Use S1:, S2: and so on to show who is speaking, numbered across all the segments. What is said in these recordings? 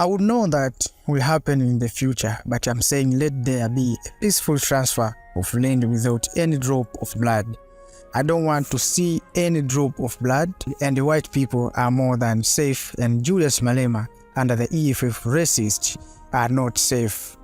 S1: I would know that will happen in the future, but I'm saying let there be a peaceful transfer of land without any drop of blood. I don't want to see any drop of blood, and the white people are more than safe, and Julius Malema under the EFF racists are not safe.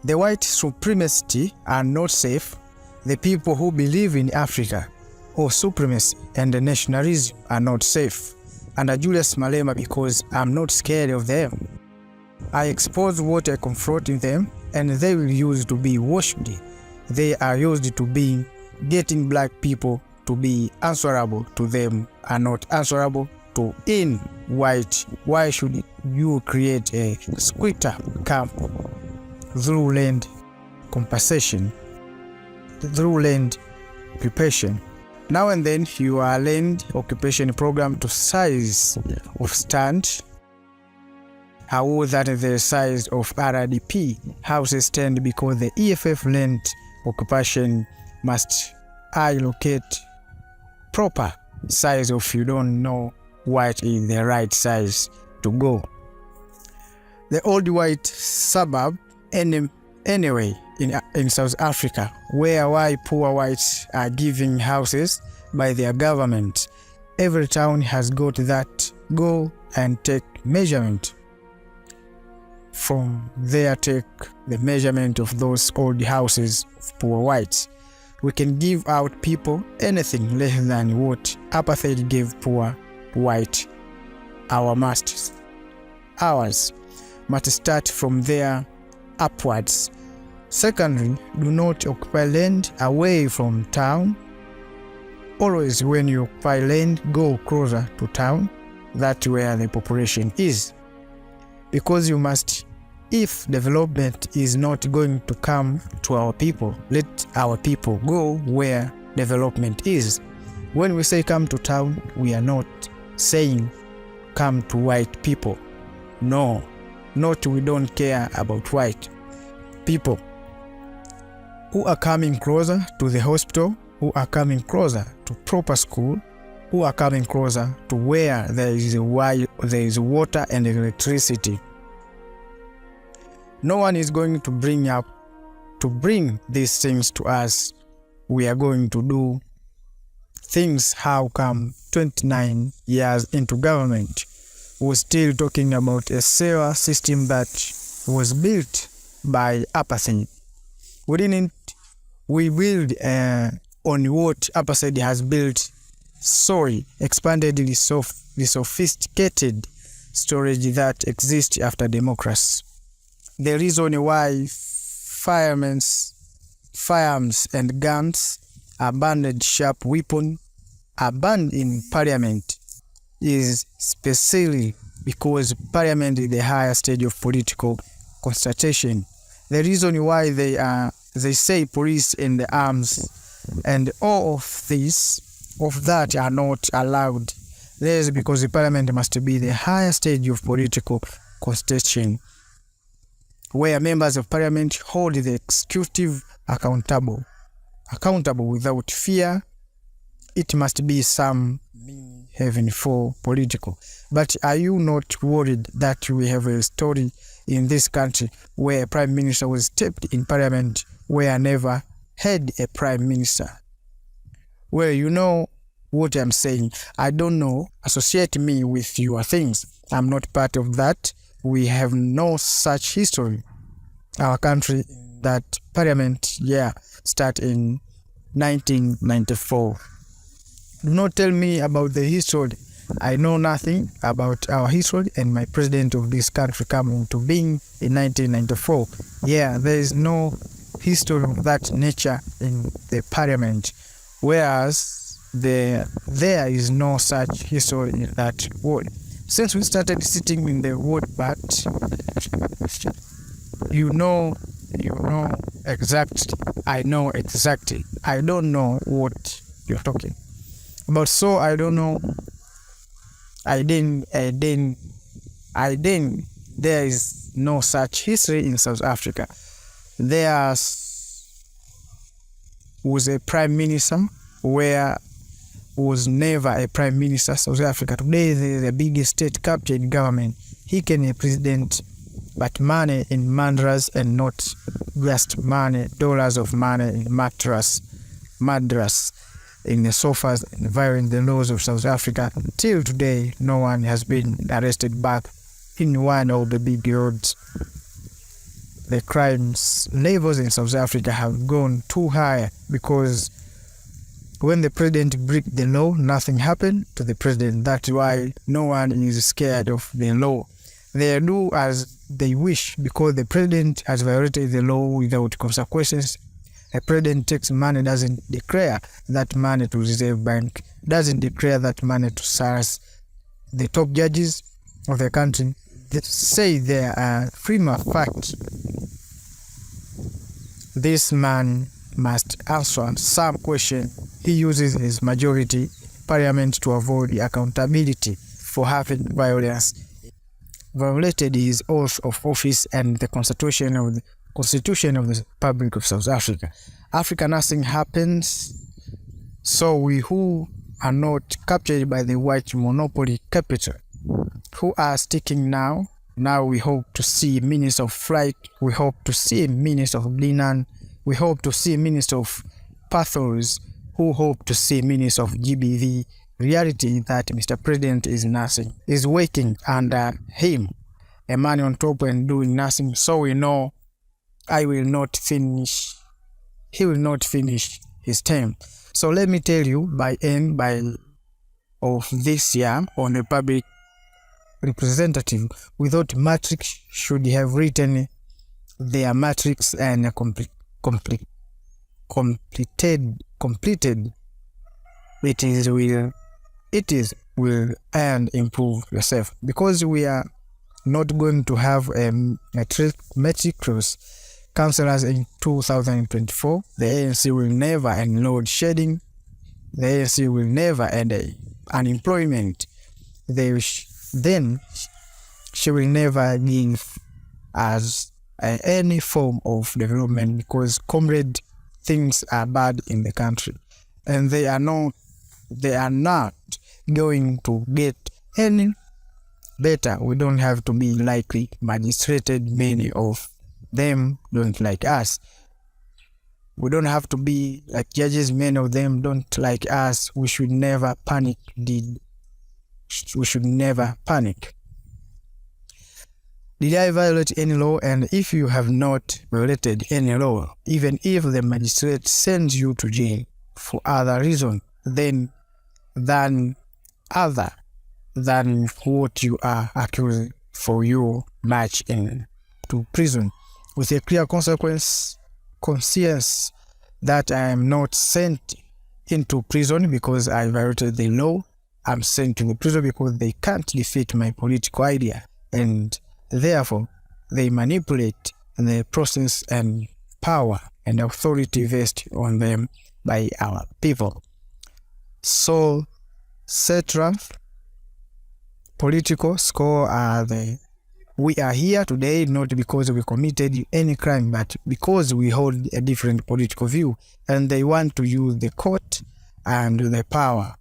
S1: The white supremacists are not safe. The people who believe in Africa or supremacy and the nationalism are not safe under Julius Malema, because I'm not scared of them. I expose what I confront in them, and they will use to be worshipped. They are used to be getting black people to be answerable to them, are not answerable to in white. Why should you create a squitter camp through land compensation, through land occupation? Now and then your land occupation program to size of stand, how that the size of RDP houses stand, because the EFF land occupation must allocate proper size of, you don't know what is the right size to go. The old white suburb anyway in South Africa, where poor whites are giving houses by their government. Every town has got that. Go and take measurement. From there, take the measurement of those old houses of poor whites. We can give out people anything less than what apartheid gave poor white. Our masters, ours must start from there upwards. Secondly, do not occupy land away from town. Always when you occupy land, go closer to town. That's where the population is. Because you must, if development is not going to come to our people, let our people go where development is. When we say come to town, we are not saying come to white people. No, not we don't care about white people who are coming closer to the hospital, who are coming closer to proper school, who are coming closer to where there is water and electricity. No one is going to bring these things to us. We are going to do things. How come 29 years into government, we're still talking about a sewer system that was built by apartheid? We build on what apartheid has built. Sorry, expanded the sophisticated storage that exists after democracy. The reason why firearms and guns are banned, sharp weapons are banned in parliament, is specifically because parliament is the higher stage of political consultation. The reason why they say police and the arms and all of that are not allowed. That is because the parliament must be the higher stage of political constitution, where members of parliament hold the executive accountable without fear. It must be some heaven for political. But are you not worried that we have a story in this country where a prime minister was stepped in parliament, where I never had a prime minister? Well, you know what I'm saying. I don't know. Associate me with your things. I'm not part of that. We have no such history. Our country, that parliament, start in 1994. Do not tell me about the history. I know nothing about our history and my president of this country coming to being in 1994. There is no history of that nature in the parliament, whereas there is no such history in that word. Since we started sitting in the word, but you know exactly. I know exactly. I don't know what you're talking about. So I don't know. I didn't. There is no such history in South Africa. There was a prime minister where was never a prime minister of South Africa. Today, the biggest state captured in government. He can be president, but money in mantras and not just money, dollars of money in madras in the sofas and violating the laws of South Africa. Till today, no one has been arrested back in one of the big roads. The crimes levels in South Africa have gone too high because when the president breaks the law, nothing happened to the president. That's why no one is scared of the law. They do as they wish because the president has violated the law without consequences. The president takes money, doesn't declare that money to Reserve Bank, doesn't declare that money to SARS. The top judges of the country, they say they are prima facie. This man must answer some question. He uses his majority parliament to avoid the accountability for having violated his oath of office and the constitution of the Republic of South Africa. Africa, nothing happens. So we who are not captured by the white monopoly capital, who are sticking now we hope to see Minister of Flight, we hope to see Minister of Linen, we hope to see Minister of Pathos, who hope to see Minister of GBV. Reality that Mr. President is nothing, is working under him, a man on top and doing nothing. So we know he will not finish his term. So let me tell you, by end of this year on the public representative, without matrix should have written their matrix and completed it will and improve yourself, because we are not going to have matrix councillors in 2024. The ANC will never end load shedding. The ANC will never end unemployment. Then she will never give us any form of development, because comrade, things are bad in the country and they are not going to get any better. We don't have to be likely magistrated. Many of them don't like us. We don't have to be like judges. Many of them don't like us. We should never panic. We should never panic. Did I violate any law? And if you have not violated any law, even if the magistrate sends you to jail for other reason than what you are accused for, you march into prison with a clear conscience that I am not sent into prison because I violated the law. I'm sent to the prison because they can't defeat my political idea, and therefore they manipulate the process and power and authority vested on them by our people. So, etc. Political score we are here today not because we committed any crime, but because we hold a different political view, and they want to use the court and the power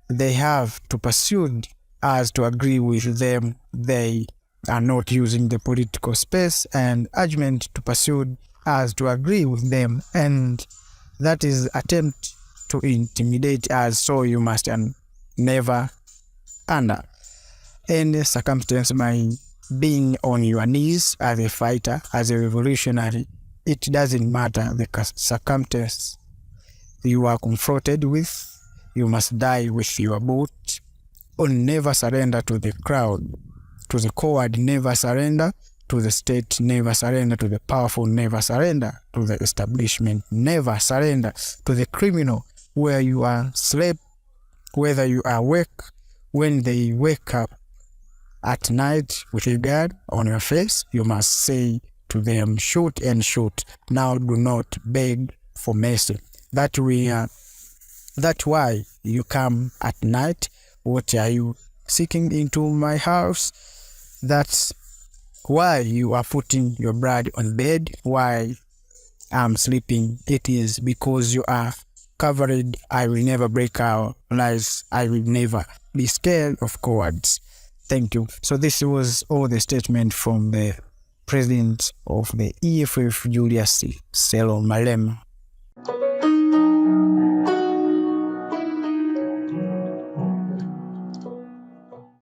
S1: they have to pursue us to agree with them. They are not using the political space and argument to pursue us to agree with them, and that is attempt to intimidate us. So you must never under any circumstance by being on your knees as a fighter, as a revolutionary. It doesn't matter the circumstance you are confronted with. You must die with your boot. Or never surrender to the crowd, to the coward. Never surrender to the state. Never surrender to the powerful. Never surrender to the establishment. Never surrender to the criminal. Where you are sleep, whether you are awake, when they wake up at night with a gun on your face, you must say to them, shoot and shoot. Now do not beg for mercy. That's why you come at night. What are you seeking into my house? That's why you are putting your blood on bed. Why I'm sleeping? It is because you are covered, I will never break our lies. I will never be scared of cowards. Thank you. So this was all the statement from the president of the EFF, Julius Malema.